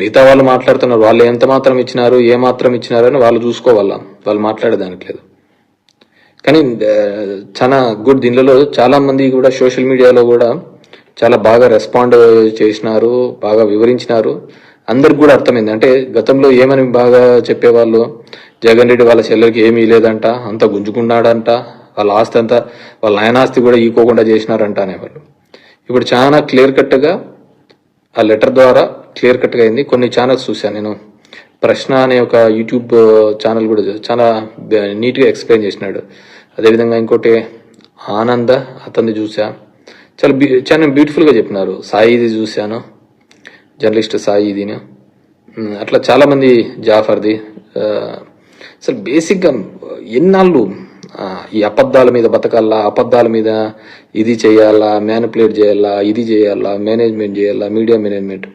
మిగతా వాళ్ళు మాట్లాడుతున్నారు, వాళ్ళు ఎంత మాత్రం ఇచ్చినారు, ఏ మాత్రం ఇచ్చినారు అని వాళ్ళు చూసుకోవాలా, వాళ్ళు మాట్లాడేదానికి లేదు. కానీ చాలా గుడ్. దీనిలో చాలా మంది కూడా సోషల్ మీడియాలో కూడా చాలా బాగా రెస్పాండ్ చేసినారు, బాగా వివరించినారు. అందరికి కూడా అర్థమైంది. అంటే గతంలో ఏమని బాగా చెప్పేవాళ్ళు, జగన్ రెడ్డి వాళ్ళ చెల్లెలకి ఏమీ లేదంట, అంత గుంజుకున్నాడంట, వాళ్ళ ఆస్తి అంతా వాళ్ళ ఆయన ఆస్తి కూడా ఈకోకుండా చేసినారంట అనేవాళ్ళు. ఇప్పుడు చాలా క్లియర్ కట్గా ఆ లెటర్ ద్వారా క్లియర్ కట్గా అయింది. కొన్ని ఛానల్స్ చూశాను నేను. ప్రశ్న అనే ఒక యూట్యూబ్ ఛానల్ కూడా చాలా నీట్గా ఎక్స్ప్లెయిన్ చేసినాడు. అదేవిధంగా ఇంకోటి ఆనంద అతన్ని చూసా, చాలా బ్యూటిఫుల్గా చెప్పినారు. సాయిది చూశాను, జర్నలిస్ట్ సాయి ఇదిని, అట్లా చాలామంది, జాఫర్ది. అసలు బేసిక్గా ఎన్నాళ్ళు ఈ అబద్ధాల మీద బతకాలా, అబద్ధాల మీద ఇది చేయాలా, మ్యానిపులేట్ చేయాలా, ఇది చేయాలా, మేనేజ్మెంట్ చేయాలా, మీడియా మేనేజ్మెంట్.